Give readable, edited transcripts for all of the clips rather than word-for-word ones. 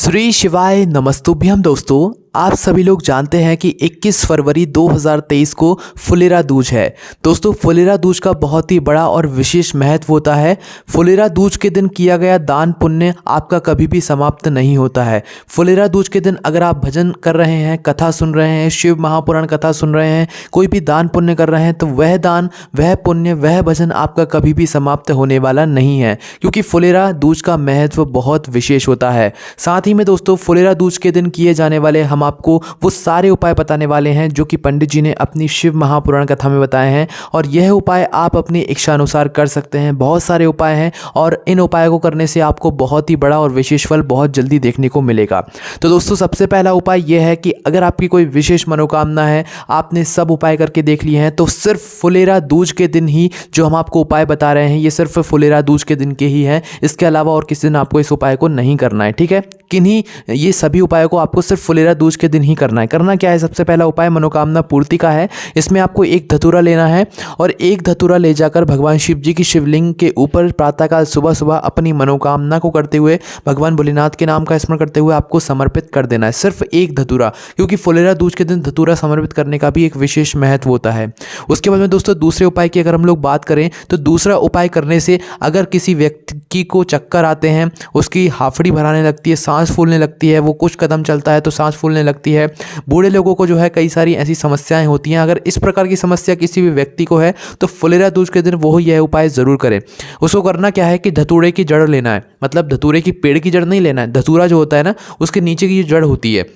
श्री शिवाय नमस्तुभ्यम। दोस्तों, आप सभी लोग जानते हैं कि 21 फरवरी 2023 को फुलेरा दूज है। दोस्तों, फुलेरा दूज का बहुत ही बड़ा और विशेष महत्व होता है। फुलेरा दूज के दिन किया गया दान पुण्य आपका कभी भी समाप्त नहीं होता है। फुलेरा दूज के दिन अगर आप भजन कर रहे हैं, कथा सुन रहे हैं, शिव महापुराण कथा सुन रहे हैं, कोई भी दान पुण्य कर रहे हैं, तो वह दान, वह पुण्य, वह भजन आपका कभी भी समाप्त होने वाला नहीं है, क्योंकि फुलेरा दूज का महत्व बहुत विशेष होता है। साथ ही में दोस्तों, फुलेरा दूज के दिन किए जाने वाले हम आपको वो सारे उपाय बताने वाले हैं जो कि पंडित जी ने अपनी शिव महापुराण कथा में बताए हैं, और यह उपाय आप अपनी इच्छा अनुसार कर सकते हैं। बहुत सारे उपाय हैं और इन उपायों को करने से आपको बहुत ही बड़ा और विशेष फल बहुत जल्दी देखने को मिलेगा। तो दोस्तों, सबसे पहला उपाय यह है कि अगर आपकी कोई विशेष मनोकामना है, आपने सब उपाय करके देख लिए हैं, तो सिर्फ फुलेरा दूज के दिन ही जो हम आपको उपाय बता रहे हैं, ये सिर्फ फुलेरा दूज के दिन के ही हैं। इसके अलावा और किसी दिन आपको इस उपाय को नहीं करना है, ठीक है। किन्हीं ये सभी उपायों को आपको सिर्फ फुलेरा दूज के दिन ही करना है। करना क्या है? सबसे पहला उपाय मनोकामना पूर्ति का है। इसमें आपको एक धतूरा लेना है और एक धतूरा ले जाकर भगवान शिव जी की शिवलिंग के ऊपर प्रातःकाल सुबह सुबह अपनी मनोकामना को करते हुए, भगवान भोलेनाथ के नाम का स्मरण करते हुए आपको समर्पित कर देना है। सिर्फ एक धतूरा, क्योंकि फुलेरा दूज के दिन धतूरा समर्पित करने का भी एक विशेष महत्व होता है। उसके बाद में दोस्तों, दूसरे उपाय की अगर हम लोग बात करें, तो दूसरा उपाय करने से अगर किसी व्यक्ति को चक्कर आते हैं, उसकी हाफड़ी भराने लगती है, सांस फूलने लगती है, वो कुछ कदम चलता है तो सांस फूलने लगती है, बूढ़े लोगों को जो है कई सारी ऐसी समस्याएं होती हैं, अगर इस प्रकार की समस्या किसी भी व्यक्ति को है तो फुलेरा दूज के दिन वो यह उपाय ज़रूर करें। उसको करना क्या है कि धतूरे की जड़ लेना है, मतलब धतूरे की पेड़ की जड़ नहीं लेना है, धतूरा जो होता है ना, उसके नीचे की जो जड़ होती है,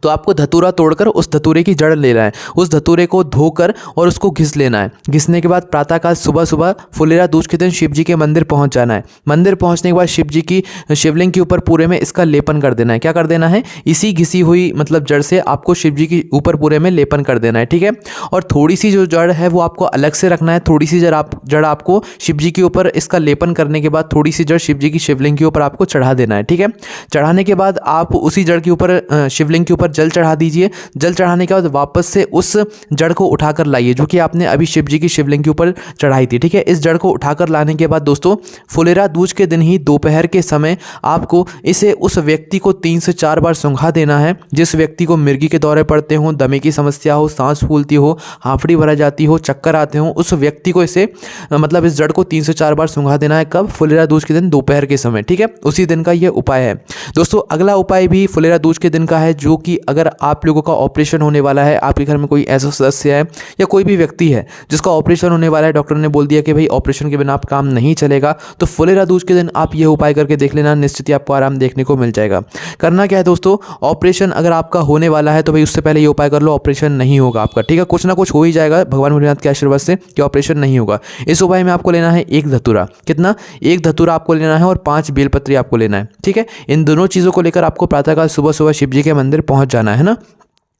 तो आपको धतूरा तोड़कर उस धतूरे की जड़ लेना है। उस धतूरे को धोकर और उसको घिस लेना है। घिसने के बाद प्रातःकाल सुबह सुबह फुलेरा दूज के दिन शिव जी के मंदिर पहुंच जाना है। मंदिर पहुंचने के बाद शिव जी की शिवलिंग के ऊपर पूरे में इसका लेपन कर देना है। क्या कर देना है? इसी घिसी हुई मतलब जड़ से आपको शिव जी के ऊपर पूरे में लेपन कर देना है, ठीक है। और थोड़ी सी जो जड़ है वो आपको अलग से रखना है। थोड़ी सी जड़ आपको शिव जी के ऊपर इसका लेपन करने के बाद थोड़ी सी जड़ शिव जी की शिवलिंग के ऊपर आपको चढ़ा देना है, ठीक है। चढ़ाने के बाद आप उसी जड़ के ऊपर शिवलिंग के ऊपर जल चढ़ा दीजिए। जल चढ़ाने के बाद वापस से उस जड़ को उठाकर लाइए जो कि आपने अभी शिव जी की शिवलिंग के ऊपर चढ़ाई थी, ठीक है। इस जड़ को उठाकर लाने के बाद दोस्तों, फुलेरा दूज के दिन ही दोपहर के समय आपको इसे उस व्यक्ति को 3 से 4 बार सूंघा देना है। जिस व्यक्ति को मिर्गी के दौरे पड़ते हो, दमे की समस्या हो, सांस फूलती हो, हाफड़ी भरा जाती हो, चक्कर आते हो, उस व्यक्ति को इसे मतलब इस जड़ को 3 से 4 बार सूंघा देना है। कब? फुलेरा दूज के दिन दोपहर के समय, ठीक है। उसी दिन का यह उपाय है। दोस्तों, अगला उपाय भी फुलेरा दूज के दिन का है, जो कि अगर आप लोगों का ऑपरेशन होने वाला है, आपके घर में कोई ऐसा सदस्य है या कोई भी व्यक्ति है जिसका ऑपरेशन होने वाला है, डॉक्टर ने बोल दिया कि भाई ऑपरेशन के बिना आप काम नहीं चलेगा, तो फुलेरा दूज के दिन आप यह उपाय करके देख लेना, निश्चित ही आपको आराम देखने को मिल जाएगा। करना क्या है दोस्तों? ऑपरेशन अगर आपका होने वाला है तो भाई उससे पहले ये उपाय कर लो, ऑपरेशन नहीं होगा आपका, ठीक है। कुछ ना कुछ हो ही जाएगा भगवान भोलेनाथ के आशीर्वाद से कि ऑपरेशन नहीं होगा। इस उपाय में आपको लेना है एक धतूरा। कितना? एक धतूरा आपको लेना है और 5 बेलपत्री आपको लेना है, ठीक है। इन दोनों चीज़ों को लेकर आपको प्रातःकाल सुबह सुबह शिव जी के मंदिर पहुंच जाना है ना।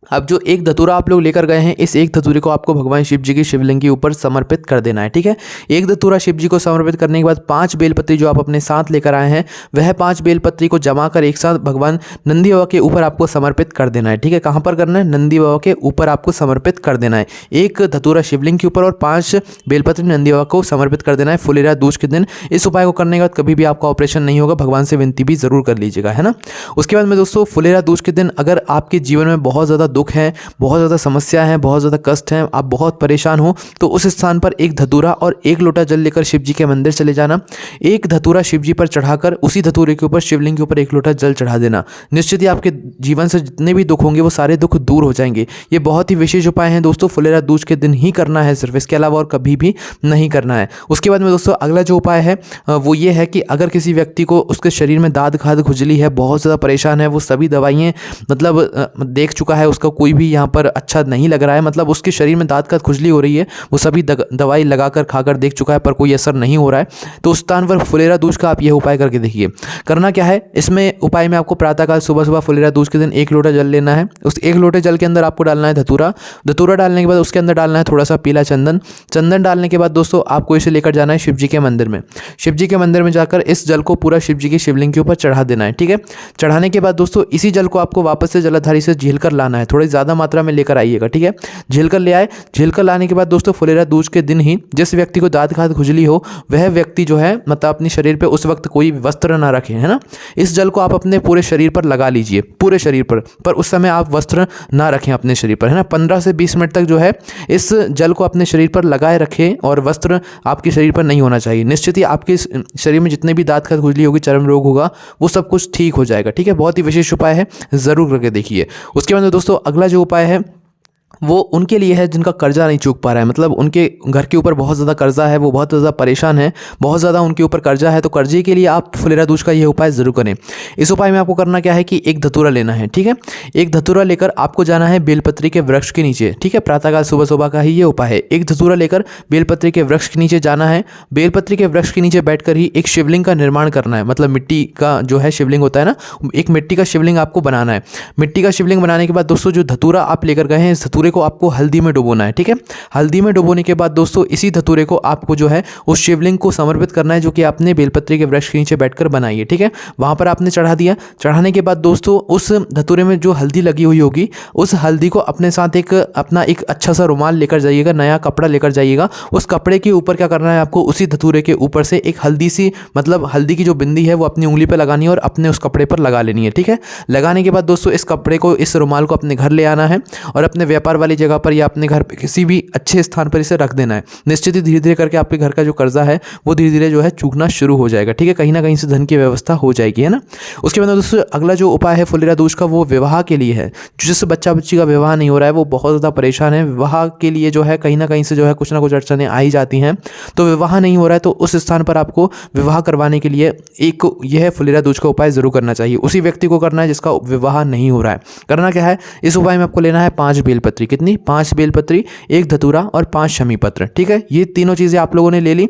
अब जो एक धतूरा आप लोग लेकर गए हैं, इस एक धतूरे को आपको भगवान शिव जी की शिवलिंग के ऊपर समर्पित कर देना है, ठीक है। एक धतूरा शिव जी को समर्पित करने के बाद 5 बेलपत्री जो आप अपने साथ लेकर आए हैं, वह 5 बेलपत्री को जमा कर एक साथ भगवान नंदी बाबा के ऊपर आपको समर्पित कर देना है, ठीक है। कहाँ पर करना है? नंदी बाबा के ऊपर आपको समर्पित कर देना है। एक धतूरा शिवलिंग के ऊपर और 5 बेलपत्री नंदी बाबा को समर्पित कर देना है फुलेरा दूज के दिन। इस उपाय को करने के बाद कभी भी आपका ऑपरेशन नहीं होगा। भगवान से विनती भी जरूर कर लीजिएगा, है ना। उसके बाद में दोस्तों, फुलेरा दूज के दिन अगर आपके जीवन में बहुत ज़्यादा दुख है, बहुत ज़्यादा समस्या है, बहुत ज़्यादा कष्ट है, आप बहुत परेशान हो, तो उस स्थान पर एक धतूरा और एक लोटा जल लेकर शिव जी के मंदिर चले जाना। एक धतूरा शिव जी पर चढ़ाकर उसी धतूरे के ऊपर शिवलिंग के ऊपर एक लोटा जल चढ़ा देना। निश्चित ही आपके जीवन से जितने भी दुख होंगे वो सारे दुख दूर हो जाएंगे। ये बहुत ही विशेष उपाय हैं दोस्तों, फुलेरा दूज के दिन ही करना है सिर्फ, इसके अलावा और कभी भी नहीं करना है। उसके बाद में दोस्तों, अगला जो उपाय है वो ये है कि अगर किसी व्यक्ति को उसके शरीर में दाद खाद खुजली है, बहुत ज़्यादा परेशान है, वो सभी दवाइयाँ मतलब देख चुका है, उसका कोई भी यहाँ पर अच्छा नहीं लग रहा है, मतलब उसके शरीर में दांत का खुजली हो रही है, वो सभी दवाई लगाकर खाकर देख चुका है पर कोई असर नहीं हो रहा है, तो उस स्थान पर फुलेरा दूज का आप यह उपाय करके देखिए। करना क्या है? इसमें उपाय में आपको प्रातःकाल सुबह सुबह फुलेरा दूज के दिन एक लोटा जल लेना है। उस एक लोटे जल के अंदर आपको डालना है धतूरा। धतूरा डालने के बाद उसके अंदर डालना है थोड़ा सा पीला चंदन। चंदन डालने के बाद दोस्तों, आपको इसे लेकर जाना है शिव जी के मंदिर में। शिव जी के मंदिर में जाकर इस जल को पूरा शिव जी की शिवलिंग के ऊपर चढ़ा देना है, ठीक है। चढ़ाने के बाद दोस्तों, इसी जल को आपको वापस से जलाधारी से झील कर लाना है। थोड़ी ज़्यादा मात्रा में लेकर आइएगा, ठीक है। झिलकर ले आए। झिलकर लाने के बाद दोस्तों फुलेरा दूज के दिन ही जिस व्यक्ति को दांत खाद खुजली हो वह व्यक्ति जो है मतलब अपने शरीर पे उस वक्त कोई वस्त्र ना रखे, है ना। इस जल को आप अपने पूरे शरीर पर लगा लीजिए, पूरे शरीर पर उस समय आप वस्त्र ना रखें अपने शरीर पर, है ना। 15 से 20 मिनट तक जो है इस जल को अपने शरीर पर लगाए रखें और वस्त्र आपके शरीर पर नहीं होना चाहिए। निश्चित ही आपके शरीर में जितने भी दांत खाद खुजली होगी, चर्म रोग होगा, वो सब कुछ ठीक हो जाएगा, ठीक है। बहुत ही विशेष उपाय है, ज़रूर करके देखिए। उसके बाद दोस्तों अगला जो उपाय है वो उनके लिए है जिनका कर्जा नहीं चूक पा रहा है, मतलब उनके घर के ऊपर बहुत ज़्यादा कर्जा है, वो बहुत ज़्यादा परेशान है, बहुत ज़्यादा उनके ऊपर कर्जा है। तो कर्जे के लिए आप फुलेरा दूज का ये उपाय ज़रूर करें। इस उपाय में आपको करना क्या है कि एक धतूरा लेना है, ठीक है। एक धतूरा लेकर आपको जाना है बेलपत्री के वृक्ष के नीचे, ठीक है। प्रातःकाल सुबह सुबह का ही ये उपाय है। एक धतूरा लेकर बेलपत्री के वृक्ष के नीचे जाना है। बेलपत्री के वृक्ष के नीचे बैठकर ही एक शिवलिंग का निर्माण करना है, मतलब मिट्टी का जो है शिवलिंग होता है ना, एक मिट्टी का शिवलिंग आपको बनाना है। मिट्टी का शिवलिंग बनाने के बाद दोस्तों जो धतूरा आप लेकर गए हैं, इस धतूरे को आपको हल्दी में डुबोना है, ठीक है। हल्दी में डुबोने के बाद दोस्तों इसी धतूरे को आपको जो है उस शिवलिंग को समर्पित करना है जो कि आपने बेलपत्री के वृक्ष के नीचे बैठकर बनाई है, ठीक है। वहां पर आपने चढ़ा दिया। चढ़ाने के बाद दोस्तों उस धतूरे में जो हल्दी लगी हुई होगी, उस हल्दी को अपने साथ अपना एक अच्छा सा रुमाल लेकर जाइएगा, नया कपड़ा लेकर जाइएगा। उस कपड़े के ऊपर क्या करना है आपको, उसी धतूरे के ऊपर से एक हल्दी सी, मतलब हल्दी की जो बिंदी है वो अपनी उंगली पर लगानी है और अपने उस कपड़े पर लगा लेनी है, ठीक है। लगाने के बाद दोस्तों इस कपड़े को, इस रुमाल को अपने घर ले आना है और अपने व्यापार वाली जगह पर या अपने घर पे किसी भी अच्छे स्थान पर इसे रख देना है। निश्चित ही धीरे धीरे करके आपके घर का जो कर्जा है वो धीरे धीरे जो है चूकना शुरू हो जाएगा, ठीक है। कहीं ना कहीं से धन की व्यवस्था हो जाएगी, है ना। उसके बाद दोस्तों अगला जो उपाय है फुलेरा दूज का वो विवाह के लिए है। जिस बच्चा बच्ची का विवाह नहीं हो रहा है वो बहुत ज़्यादा परेशान है, विवाह के लिए जो है कहीं ना कहीं से जो है कुछ ना कुछ अड़चनें आ ही जाती हैं। तो विवाह नहीं हो रहा है तो उस स्थान पर आपको विवाह करवाने के लिए एक यह फुलेरा दूज का उपाय जरूर करना चाहिए। उसी व्यक्ति को करना है जिसका विवाह नहीं हो रहा है। करना क्या है, इस उपाय में आपको लेना है 5 बेलपत्री। कितनी? 5 बेलपत्री, एक धतूरा और 5 शमी पत्र, ठीक है। ये तीनों चीज़ें आप लोगों ने ले ली।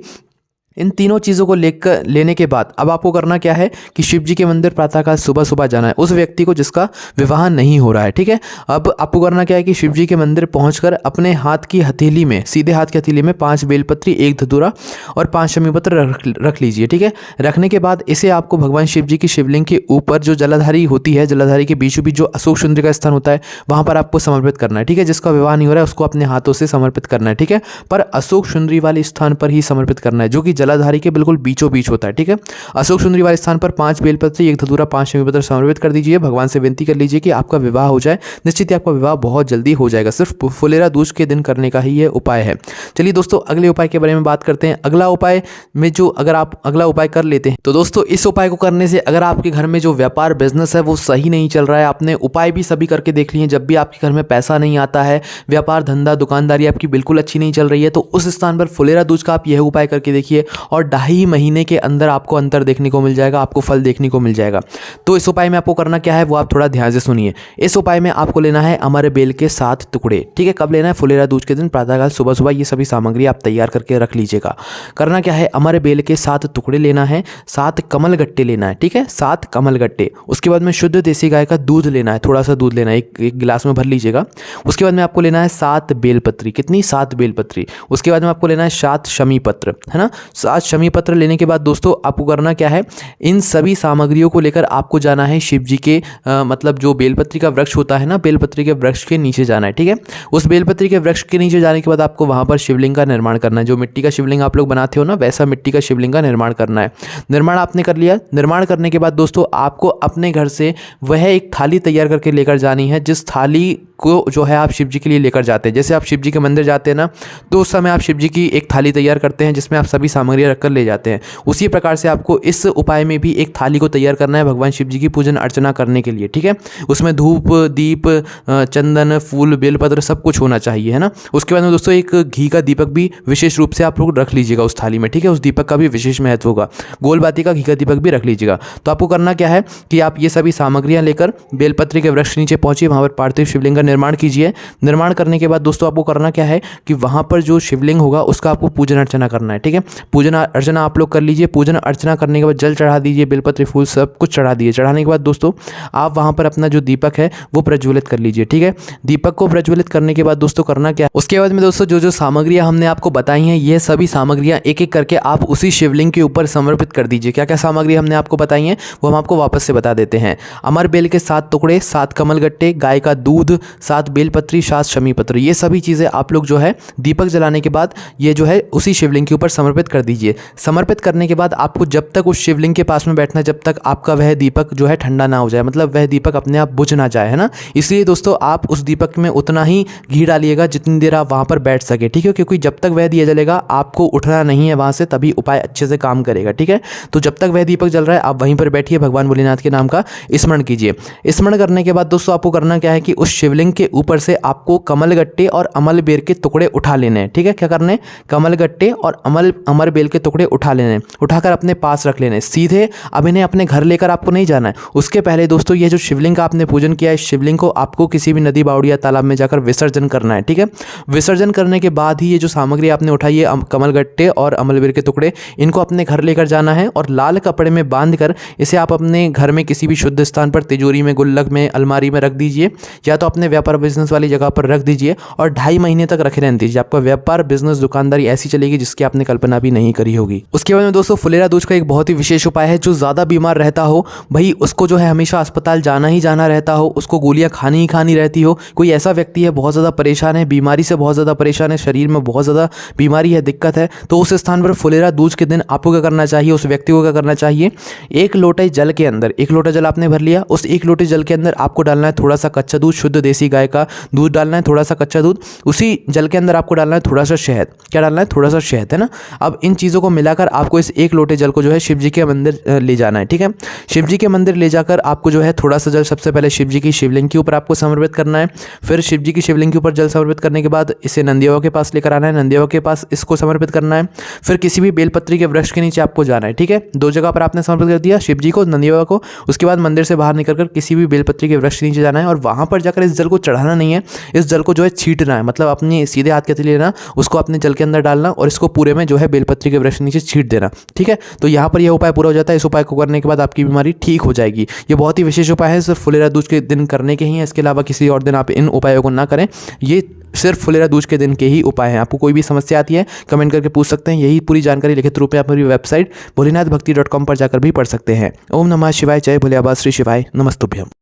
इन तीनों चीज़ों को लेने के बाद अब आपको करना क्या है कि शिव जी के मंदिर प्रातःकाल सुबह सुबह जाना है, उस व्यक्ति को जिसका विवाह नहीं हो रहा है, ठीक है। अब आपको करना क्या है कि शिव जी के मंदिर पहुंचकर अपने हाथ की हथेली में, सीधे हाथ की हथेली में 5 बेलपत्री, एक धतूरा और 5 शमी पत्र रख लीजिए, ठीक है। रखने के बाद इसे आपको भगवान शिव जी की शिवलिंग के ऊपर जो जलाधारी होती है, जलाधारी के बीचों बीच जो अशोक सुंदरी का स्थान होता है वहाँ पर आपको समर्पित करना है, ठीक है। जिसका विवाह नहीं हो रहा है उसको अपने हाथों से समर्पित करना है, ठीक है। पर अशोक सुंदरी वाले स्थान पर ही समर्पित करना है जो कि जलाधारी के बिल्कुल बीचों बीच होता है, ठीक है। अशोक सुंदरी वाले स्थान पर 5 बेलपत्री, एक धतूरा, 5 शमी पत्र समर्पित कर दीजिए। भगवान से विनती कर लीजिए कि आपका विवाह हो जाए। निश्चित ही आपका विवाह बहुत जल्दी हो जाएगा। सिर्फ फुलेरा दूज के दिन करने का ही ये उपाय है। चलिए दोस्तों अगले उपाय के बारे में बात करते हैं। अगला उपाय में जो अगर आप अगला उपाय कर लेते हैं तो दोस्तों इस उपाय को करने से अगर आपके घर में जो व्यापार बिजनेस है वो सही नहीं चल रहा है, आपने उपाय भी सभी करके देख लिए, जब भी आपके घर में पैसा नहीं आता है, व्यापार धंधा दुकानदारी आपकी बिल्कुल अच्छी नहीं चल रही है, तो उस स्थान पर फुलेरा दूज का आप यह उपाय करके देखिए और 2.5 महीने के अंदर आपको अंतर देखने को मिल जाएगा, आपको फल देखने को मिल जाएगा। तो इस उपाय में आपको करना क्या है वो आप थोड़ा ध्यान से सुनिए। इस उपाय में आपको लेना है अमर बेल के 7 टुकड़े, ठीक है। कब लेना है? फुलेरा दूज के दिन प्रातःकाल सुबह सुबह ये सभी सामग्री आप तैयार करके रख लीजिएगा। करना क्या है, अमर बेल के 7 टुकड़े लेना है, 7 कमल गट्टे लेना है, ठीक है, 7 कमल गट्टे। उसके बाद में शुद्ध देसी गाय का दूध लेना है, थोड़ा सा दूध लेना है, एक गिलास में भर लीजिएगा। उसके बाद में आपको लेना है 7 बेलपत्री। कितनी? 7 बेलपत्री। उसके बाद में आपको लेना है 7 शमी पत्र, है ना। 7 शमी पत्र लेने के बाद दोस्तों आपको करना क्या है, इन सभी सामग्रियों को लेकर आपको जाना है शिव जी के मतलब जो बेलपत्री का वृक्ष होता है ना, बेलपत्री के वृक्ष के नीचे जाना है, ठीक है। उस बेलपत्री के वृक्ष के नीचे जाने के बाद आपको वहां पर शिवलिंग का निर्माण करना है। जो मिट्टी का शिवलिंग आप लोग बनाते हो ना, वैसा मिट्टी का शिवलिंग का निर्माण करना है। निर्माण आपने कर लिया। निर्माण करने के बाद दोस्तों आपको अपने घर से वह एक थाली तैयार करके लेकर जानी है, जिस थाली को जो है आप शिव जी के लिए लेकर जाते हैं। जैसे आप शिव जी के मंदिर जाते हैं ना, तो उस समय आप शिव जी की एक थाली तैयार करते हैं जिसमें आप सभी सामग्रियां रखकर ले जाते हैं। उसी प्रकार से आपको इस उपाय में भी एक थाली को तैयार करना है भगवान शिव जी की पूजन अर्चना करने के लिए, ठीक है। उसमें धूप, दीप, चंदन, फूल, बेलपत्र सब कुछ होना चाहिए, है ना। उसके बाद में दोस्तों एक घी का दीपक भी विशेष रूप से आप लोग रख लीजिएगा उस थाली में, ठीक है। उस दीपक का भी विशेष महत्व होगा। गोलबाती का घी का दीपक भी रख लीजिएगा। तो आपको करना क्या है कि आप ये सभी सामग्रियां लेकर बेलपत्री के वृक्ष नीचे पहुंचिए, वहां पर पार्थिव शिवलिंग का निर्माण कीजिए। निर्माण करने के बाद दोस्तों आपको करना क्या है कि वहां पर जो शिवलिंग होगा उसका आपको पूजन अर्चना करना है, ठीक है। पूजन अर्चना आप लोग कर लीजिए। पूजन अर्चना करने के बाद जल चढ़ा दीजिए, बेलपत्र फूल सब कुछ चढ़ा दीजिए। चढ़ाने के बाद दोस्तों आप वहाँ पर अपना जो दीपक है वो प्रज्वलित कर लीजिए, ठीक है। दीपक को प्रज्वलित करने के बाद दोस्तों करना क्या, उसके बाद में दोस्तों जो जो सामग्रियाँ हमने आपको बताई हैं ये सभी सामग्रियाँ एक एक करके आप उसी शिवलिंग के ऊपर समर्पित कर दीजिए। क्या क्या सामग्री हमने आपको बताई हैं वो हम आपको वापस से बता देते हैं। अमर बेल के 7 टुकड़े, 7 कमलगट्टे, गाय का दूध, 7 बेलपत्री, 7 शमी पत्र, ये सभी चीज़ें आप लोग जो है दीपक जलाने के बाद ये जो है उसी शिवलिंग के ऊपर समर्पित कर दीजिए। समर्पित करने के बाद आपको जब तक उस शिवलिंग के पास में बैठना है जब तक आपका वह दीपक जो है ठंडा ना हो जाए, मतलब वह दीपक अपने आप बुझ ना जाए, है ना। इसलिए दोस्तों आप उस दीपक में उतना ही घी डालिएगा जितनी देर आप वहाँ पर बैठ सके, ठीक है। क्योंकि जब तक वह दिया जलेगा आपको उठना नहीं है वहाँ से, तभी उपाय अच्छे से काम करेगा, ठीक है। तो जब तक वह दीपक जल रहा है आप वहीं पर बैठिए, भगवान भोलेनाथ के नाम का स्मरण कीजिए। स्मरण करने के बाद दोस्तों आपको करना क्या है कि उस शिवलिंग के ऊपर से आपको कमलगट्टे और अमल बेर के टुकड़े उठा लेने हैं, ठीक है। क्या करने, कमलगट्टे और अमर बेल के टुकड़े उठा लेने, उठाकर अपने पास रख लेने। सीधे अब इन्हें अपने घर लेकर आपको नहीं जाना है। उसके पहले दोस्तों ये जो शिवलिंग का आपने पूजन किया है, इस शिवलिंग को आपको किसी भी नदी, बावड़ी या तालाब में जाकर विसर्जन करना है, ठीक है। विसर्जन करने के बाद ही ये जो सामग्री आपने उठाई है, कमलगट्टे और अमलबेर के टुकड़े, इनको अपने घर लेकर जाना है और लाल कपड़े में बांधकर इसे आप अपने घर में किसी भी शुद्ध स्थान पर, तिजोरी में, गुल्लक में, अलमारी में रख दीजिए, या तो अपने व्यापार बिजनेस वाली जगह पर रख दीजिए और 2.5 महीने तक रखे रहने दीजिए। आपका व्यापार, बिजनेस, दुकानदारी ऐसी चलेगी जिसकी आपने कल्पना भी नहीं करी होगी। उसके बाद में दोस्तों फुलेरा दूज का एक बहुत ही विशेष उपाय है। जो ज़्यादा बीमार रहता हो, भाई उसको जो है हमेशा अस्पताल जाना ही जाना रहता हो, उसको गोलियां खानी ही खानी रहती हो, कोई ऐसा व्यक्ति है बहुत ज़्यादा परेशान है, बीमारी से बहुत ज़्यादा परेशान है, शरीर में बहुत ज़्यादा बीमारी है, दिक्कत है, तो उस स्थान पर फुलेरा दूज के दिन आपको क्या करना चाहिए, उस व्यक्ति को क्या करना चाहिए, 1 लोटे जल के अंदर, 1 लोटा जल आपने भर लिया, उस 1 लोटे जल के अंदर आपको डालना है थोड़ा सा कच्चा दूध, शुद्ध देसी गाय का दूध डालना है, थोड़ा सा कच्चा दूध। उसी जल के अंदर आपको डालना है थोड़ा सा शहद। क्या डालना है, थोड़ा सा शहद, है ना। अब इन चीज़ों को मिलाकर आपको इस 1 लोटे जल को जो है शिव जी के मंदिर ले जाना है, ठीक है। शिव जी के मंदिर ले जाकर आपको जो है थोड़ा सा जल सबसे पहले शिव जी की शिवलिंग के ऊपर आपको समर्पित करना है। फिर शिव जी की शिवलिंग के ऊपर जल समर्पित करने के बाद इसे नंदी बाबा के पास लेकर आना है, नंदी बाबा के पास इसको समर्पित करना है। फिर किसी भी बेलपत्री के वृक्ष के नीचे आपको जाना है, ठीक है। 2 जगह पर आपने समर्पित कर दिया, शिव जी को, नंदी बाबा को। उसके बाद मंदिर से बाहर निकलकर किसी भी बेलपत्री के वृक्ष के नीचे जाना है और वहाँ पर जाकर इस जल को चढ़ाना नहीं है, इस जल को जो है छींटना है, मतलब अपने सीधे हाथ के लेना, उसको अपने जल के अंदर डालना और इसको पूरे में जो है बेलपत्री के वृक्ष के नीचे छींट देना, ठीक है। तो यहाँ पर यह उपाय पूरा हो जाता है। इस उपाय को करने के बाद आपकी बीमारी ठीक हो जाएगी। ये बहुत ही विशेष उपाय है, सिर्फ फुलेरा दूज के दिन करने के ही हैं, इसके अलावा किसी और दिन आप इन उपायों को ना करें। ये सिर्फ फुलेरा दूज के दिन के ही उपाय हैं। आपको कोई भी समस्या आती है कमेंट करके पूछ सकते हैं। यही पूरी जानकारी लिखित रूप में आप मेरी वेबसाइट भोलेनाथभक्ति.com पर जाकर भी पढ़ सकते हैं। ओम नमः शिवाय, जय भोले आबा, श्री शिवाय, नमस्तुभ्यम।